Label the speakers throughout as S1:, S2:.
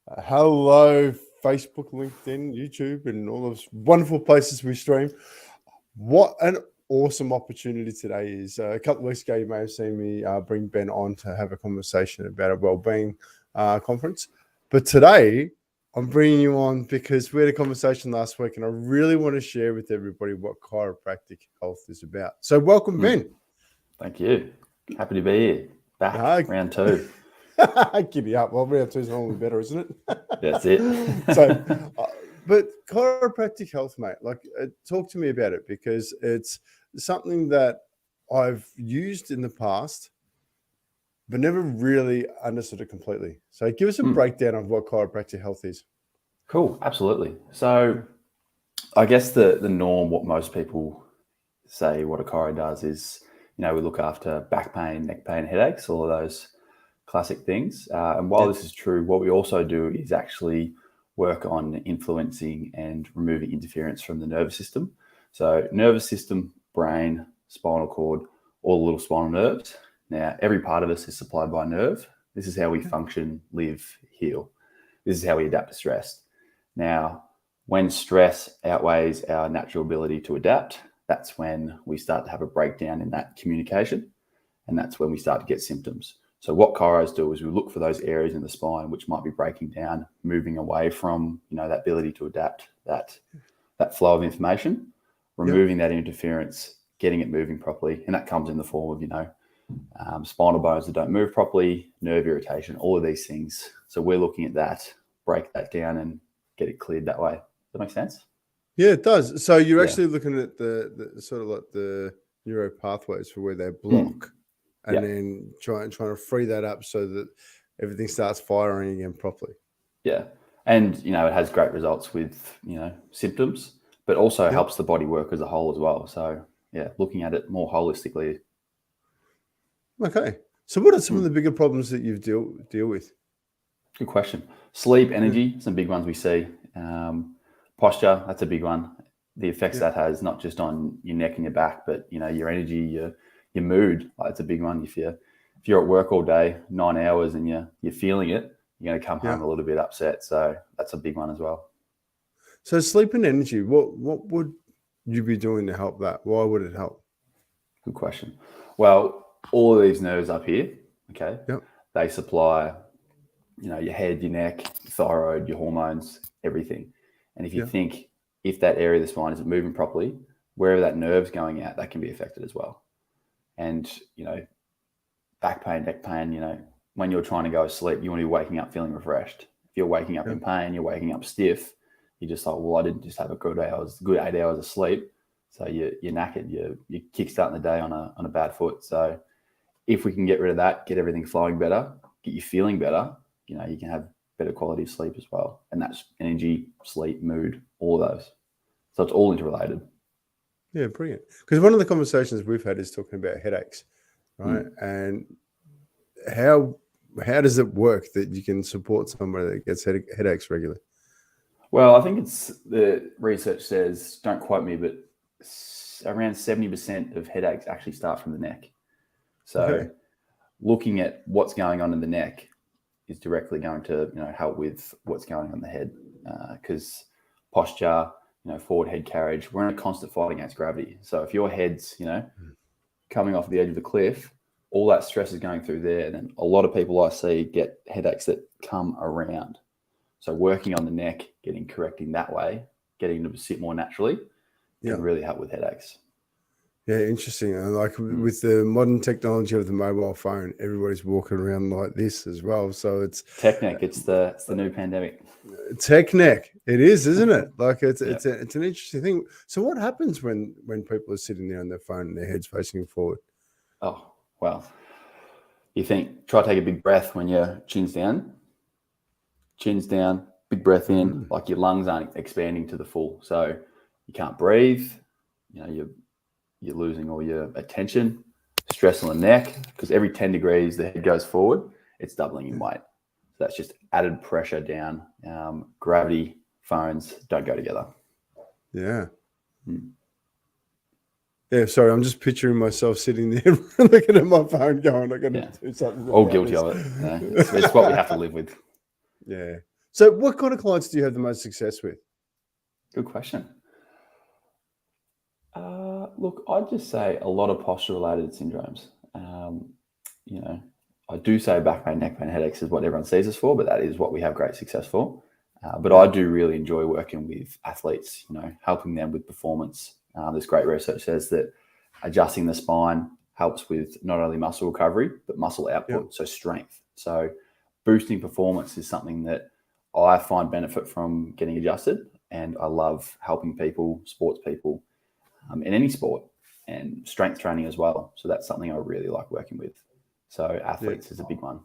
S1: Hello, Facebook, LinkedIn, YouTube, and all those wonderful places we stream. What an awesome opportunity today is. A couple of weeks ago, you may have seen me bring Ben on to have a conversation about a wellbeing conference. But today, I'm bringing you on because we had a conversation last week, and I really want to share with everybody what chiropractic health is about. So welcome, Ben.
S2: Thank you. Happy to be here. Back, round two.
S1: Giddy up. Well, round two is normally better, isn't it?
S2: That's it.
S1: But chiropractic health, mate, talk to me about it, because it's something that I've used in the past, but never really understood it completely. So give us a breakdown of what chiropractic health is.
S2: Cool. Absolutely. So I guess the norm, what most people say what a chiro does is, we look after back pain, neck pain, headaches, all of those classic things. And while this is true, what we also do is actually work on influencing and removing interference from the nervous system. So nervous system, brain, spinal cord, all the little spinal nerves. Now, every part of us is supplied by a nerve. This is how we function, live, heal. This is how we adapt to stress. Now, when stress outweighs our natural ability to adapt, that's when we start to have a breakdown in that communication. And that's when we start to get symptoms. So what chiros do is we look for those areas in the spine which might be breaking down, moving away from, that ability to adapt, that flow of information, removing that interference, getting it moving properly. And that comes in the form of, spinal bones that don't move properly, nerve irritation, all of these things. So we're looking at that, break that down and get it cleared that way. Does that make sense?
S1: Yeah, it does. So you're actually looking at the sort of like the neuro pathways for where they block. And then trying to free that up so that everything starts firing again properly.
S2: Yeah. And, it has great results with, symptoms, but also helps the body work as a whole as well. So, looking at it more holistically.
S1: Okay. So what are some of the bigger problems that you deal with?
S2: Good question. Sleep, energy, some big ones we see. Posture, that's a big one. The effects that has not just on your neck and your back, but, your energy, your mood. It's a big one. If you're at work all day, 9 hours, and you're feeling it, you're going to come home a little bit upset. So that's a big one as well.
S1: So sleep and energy, what would you be doing to help that? Why would it help?
S2: Good question. Well, all of these nerves up here, they supply, your head, your neck, your thyroid, your hormones, everything. And if you think, if that area of the spine isn't moving properly, wherever that nerve's going out, that can be affected as well. And, back pain, neck pain, when you're trying to go to sleep, you want to be waking up feeling refreshed. If you're waking up in pain, you're waking up stiff, you're just like, well, I didn't just have a good 8 hours of sleep. So you're knackered, you're kickstarting the day on a bad foot. So if we can get rid of that, get everything flowing better, get you feeling better, you can have better quality of sleep as well. And that's energy, sleep, mood, all of those. So it's all interrelated.
S1: Yeah, brilliant. Because one of the conversations we've had is talking about headaches, right? And how does it work that you can support somebody that gets headaches regularly?
S2: Well, I think it's the research says, don't quote me, but around 70% of headaches actually start from the neck. So looking at what's going on in the neck is directly going to help with what's going on in the head, because posture, forward head carriage, we're in a constant fight against gravity. So if your head's, coming off the edge of the cliff, all that stress is going through there. And then a lot of people I see get headaches that come around. So working on the neck, correcting that way, getting them to sit more naturally can really help with headaches.
S1: Yeah, interesting. And with the modern technology of the mobile phone, everybody's walking around like this as well. So it's
S2: tech neck. It's the new pandemic.
S1: Tech neck. It is, isn't it? It's an interesting thing. So what happens when people are sitting there on their phone and their head's facing forward?
S2: Oh, well, you try to take a big breath when your chin's down, big breath in, like your lungs aren't expanding to the full. So you can't breathe, you're losing all your attention, stress on the neck, because every 10 degrees the head goes forward, it's doubling in weight. So that's just added pressure down. Gravity, phones don't go together.
S1: Yeah. Yeah, sorry, I'm just picturing myself sitting there looking at my phone going, I got to do something.
S2: All guilty of it. It's what we have to live with.
S1: Yeah. So what kind of clients do you have the most success with?
S2: Good question. Look, I'd just say a lot of posture-related syndromes. You know, I do say back pain, neck pain, headaches is what everyone sees us for, but that is what we have great success for. But I do really enjoy working with athletes, you know, helping them with performance. This great research says that adjusting the spine helps with not only muscle recovery, but muscle output, so strength. So boosting performance is something that I find benefit from getting adjusted. And I love helping people, sports people, in any sport, and strength training as well. So that's something I really like working with. So athletes is a big one.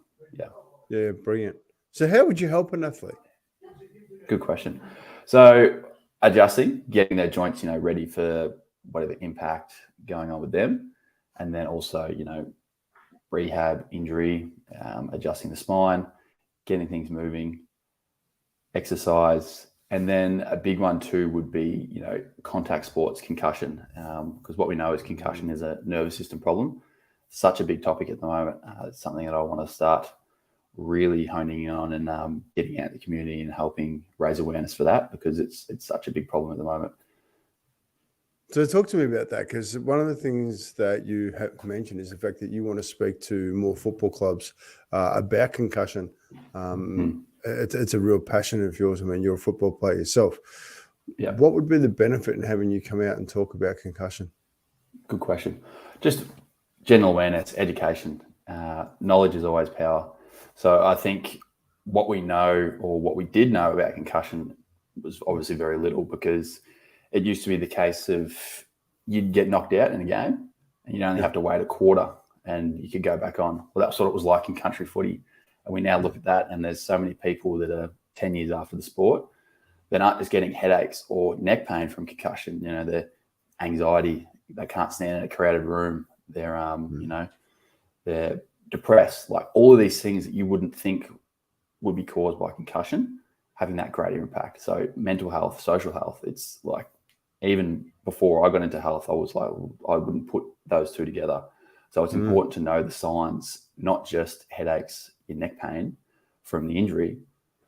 S1: Yeah, brilliant. So how would you help an athlete?
S2: Good question. So adjusting, getting their joints, you know, ready for whatever impact going on with them. And then also, you know, rehab, injury, adjusting the spine, getting things moving, exercise. And then a big one too would be, you know, contact sports, concussion, because what we know is concussion is a nervous system problem. Such a big topic at the moment. It's something that I want to start really honing in on and getting out in the community and helping raise awareness for that, because it's such a big problem at the moment.
S1: So talk to me about that, because one of the things that you have mentioned is the fact that you want to speak to more football clubs about concussion. It's a real passion of yours. I mean, you're a football player yourself.
S2: Yeah.
S1: What would be the benefit in having you come out and talk about concussion?
S2: Good question. Just general awareness, education. Knowledge is always power. So I think what we know, or what we did know about concussion, was obviously very little, because it used to be the case of you'd get knocked out in a game and you'd only have to wait a quarter and you could go back on. Well, that's what it was like in country footy. And we now look at that, and there's so many people that are 10 years after the sport that aren't just getting headaches or neck pain from concussion. You know, their anxiety, they can't stand in a crowded room. They're, you know, they're depressed. Like all of these things that you wouldn't think would be caused by concussion, having that greater impact. So mental health, social health, it's like, even before I got into health, I was like, I wouldn't put those two together. So it's important to know the signs, not just headaches, your neck pain from the injury,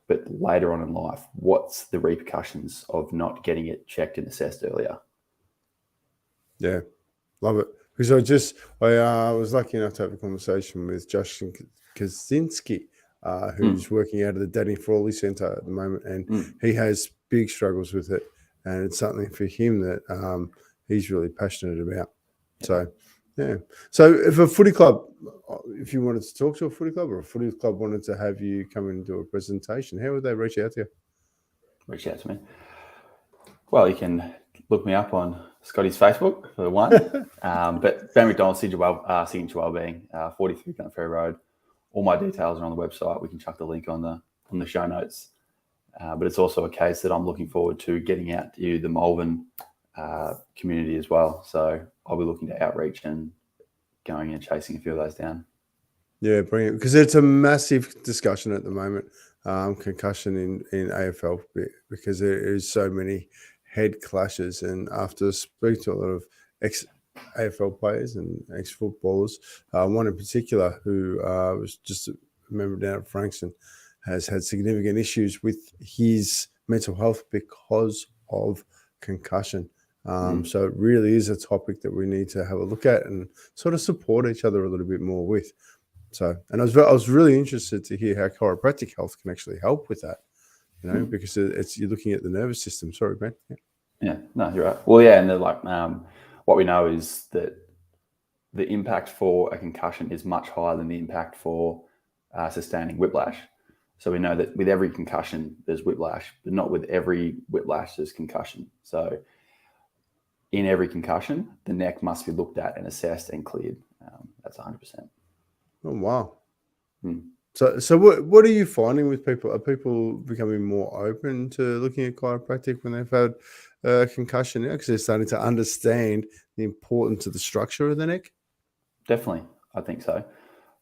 S2: but later on in life, what's the repercussions of not getting it checked and assessed earlier?
S1: Yeah, love it. Because I was lucky enough to have a conversation with Justin Kaczynski, who's working out of the Danny Frawley Centre at the moment, and he has big struggles with it, and it's something for him that he's really passionate about. So, yeah. So if a footy club, if you wanted to talk to a footy club, or a footy club wanted to have you come and do a presentation, how would they reach out to you?
S2: Reach out to me. Well, you can look me up on Scotty's Facebook for one, but Ben McDonell, Signature Wellbeing, 43 Gun Ferry Road. All my details are on the website. We can chuck the link on the show notes. But it's also a case that I'm looking forward to getting out to the Malvern community as well. So I'll be looking to outreach and going and chasing a few of those down.
S1: Yeah, brilliant. Because it's a massive discussion at the moment, concussion in AFL, because there is so many head clashes. And after speaking to a lot of ex-AFL players and ex-footballers, one in particular who was just a member down at Frankston, has had significant issues with his mental health because of concussion. So it really is a topic that we need to have a look at and sort of support each other a little bit more with. So, and I was really interested to hear how chiropractic health can actually help with that, you know, because you're looking at the nervous system. Sorry, Ben.
S2: Yeah, no, you're right. Well, yeah, and like what we know is that the impact for a concussion is much higher than the impact for sustaining whiplash. So we know that with every concussion, there's whiplash, but not with every whiplash, there's concussion. So in every concussion, the neck must be looked at and assessed and cleared. That's 100%.
S1: Oh, wow. So what are you finding with people? Are people becoming more open to looking at chiropractic when they've had a concussion now, because they're starting to understand the importance of the structure of the neck?
S2: Definitely. I think so.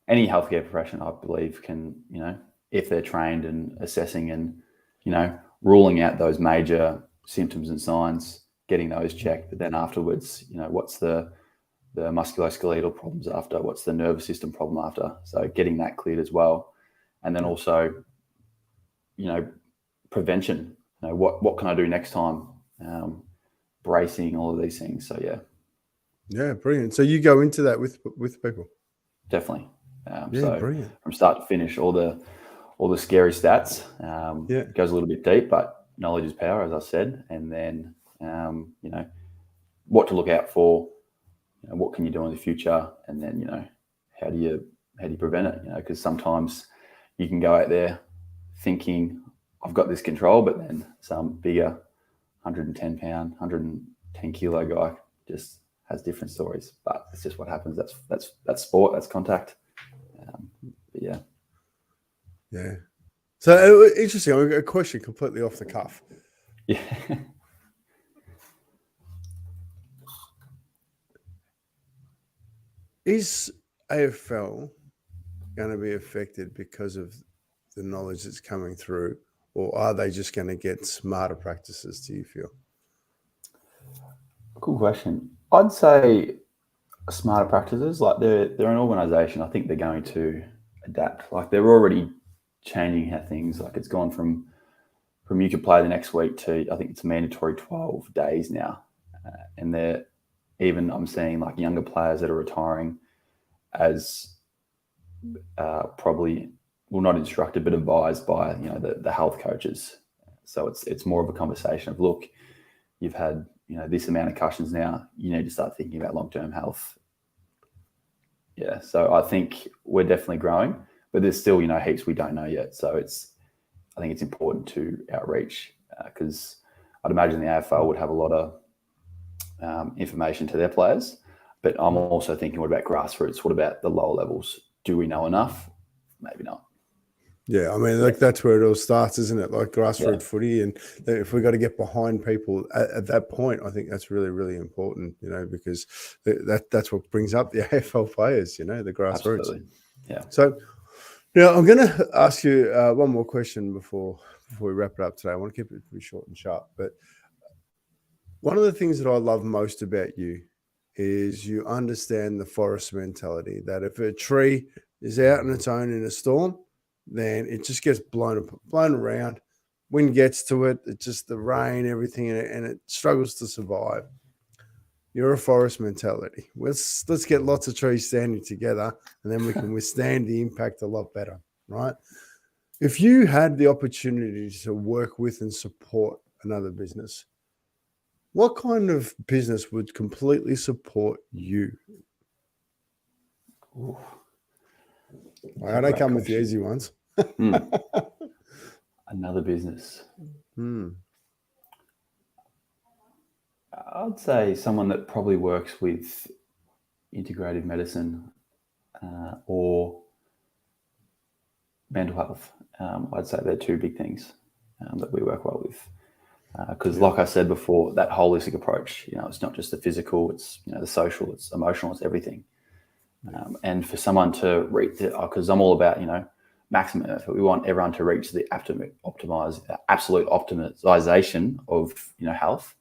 S2: Any healthcare profession, I believe, can, you know, if they're trained in assessing and, you know, ruling out those major symptoms and signs, getting those checked, but then afterwards, you know, what's the musculoskeletal problems after, what's the nervous system problem after, so getting that cleared as well. And then also, you know, prevention. What can I do next time? Bracing, all of these things. So
S1: yeah, brilliant. So you go into that with people.
S2: Definitely.
S1: So brilliant.
S2: From start to finish, all the scary stats. Goes a little bit deep, but knowledge is power, as I said. And then what to look out for. What can you do in the future, and then how do you prevent it? Because sometimes you can go out there thinking I've got this control, but then some bigger 110 pound, 110 kilo guy just has different stories. But it's just what happens. That's sport. That's contact. Yeah.
S1: So interesting. I've got a question completely off the cuff.
S2: Yeah.
S1: Is AFL going to be affected because of the knowledge that's coming through, or are they just going to get smarter practices, do you feel?
S2: Cool question. I'd say smarter practices. Like they're an organisation. I think they're going to adapt. Like they're already changing how things. Like it's gone from you could play the next week to I think it's mandatory 12 days now, and I'm seeing like younger players that are retiring as probably not instructed but advised by the health coaches. So it's more of a conversation of, look, you've had this amount of concussions now, you need to start thinking about long-term health. Yeah, so I think we're definitely growing, but there's still heaps we don't know yet. So I think it's important to outreach because I'd imagine the AFL would have a lot of information to their players, but I'm also thinking, what about grassroots? What about the lower levels? Do we know enough? Maybe not.
S1: Yeah, I mean, like that's where it all starts, isn't it? Like grassroots footy, and if we've got to get behind people at that point, I think that's really, really important, because that's what brings up the AFL players, the grassroots.
S2: Absolutely. Yeah.
S1: So now I'm going to ask you one more question before we wrap it up today. I want to keep it pretty short and sharp, but one of the things that I love most about you is you understand the forest mentality, that if a tree is out on its own in a storm, then it just gets blown around. Wind gets to it. It's just the rain, everything, and it struggles to survive. You're a forest mentality. Let's get lots of trees standing together, and then we can withstand the impact a lot better, right? If you had the opportunity to work with and support another business, what kind of business would completely support you?
S2: Ooh.
S1: I don't come with the easy ones.
S2: Another business. I'd say someone that probably works with integrative medicine or mental health. I'd say they're two big things that we work well with. Because like I said before, that holistic approach, it's not just the physical, it's, the social, it's emotional, it's everything. And for someone to reach it, because I'm all about, maximum effort. We want everyone to reach the absolute optimization of, health.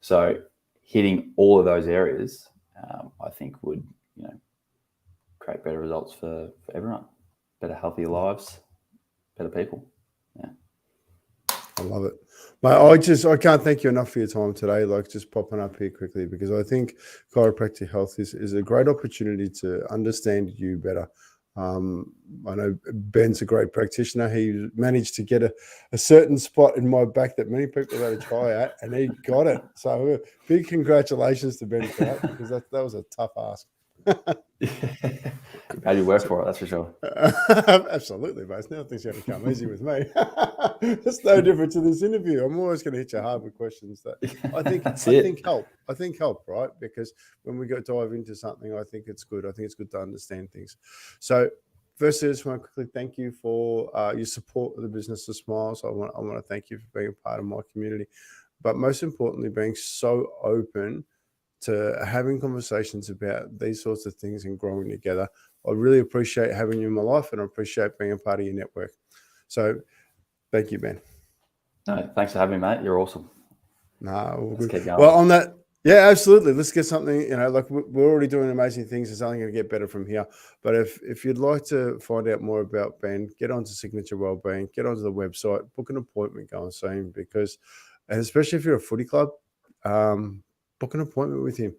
S2: So hitting all of those areas, I think would, create better results for everyone, better, healthier lives, better people. Yeah.
S1: I love it. Mate, I can't thank you enough for your time today, like just popping up here quickly, because I think Chiropractic Health is a great opportunity to understand you better. I know Ben's a great practitioner. He managed to get a certain spot in my back that many people had to try at, and he got it. So big congratulations to Ben for that, because that was a tough ask.
S2: Glad you work for it, that's for sure.
S1: Absolutely, mate. Now things are going to come easy with me. It's no different to this interview. I'm always going to hit you hard with questions that I think help. I think help, right? Because when we go dive into something, I think it's good. I think it's good to understand things. So firstly, I just want to quickly thank you for your support of the business of Smiles. I want to thank you for being a part of my community, but most importantly, being so open to having conversations about these sorts of things and growing together. I really appreciate having you in my life, and I appreciate being a part of your network. So thank you, Ben.
S2: No, thanks for having me, mate. You're awesome.
S1: Let's
S2: keep going.
S1: Well, Yeah, absolutely. Let's get something, like we're already doing amazing things. It's only going to get better from here. But if you'd like to find out more about Ben, get onto Signature Wellbeing, get onto the website, book an appointment, go and see him and especially if you're a footy club, book an appointment with him.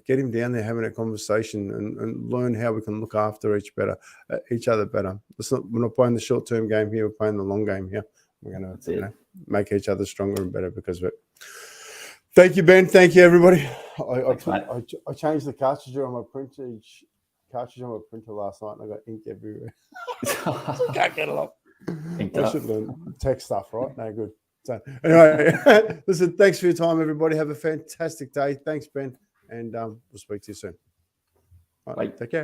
S1: Get him down there having a conversation and learn how we can look after each other better. We're not playing the short-term game here. We're playing the long game here. We're going to make each other stronger and better because of it. Thank you, Ben. Thank you, everybody. I changed the cartridge on my printer last night, and I got ink everywhere. I can't get it off. I should learn tech stuff, right? No good. So anyway, listen. Thanks for your time, everybody. Have a fantastic day. Thanks, Ben, and we'll speak to you soon. All right, take care.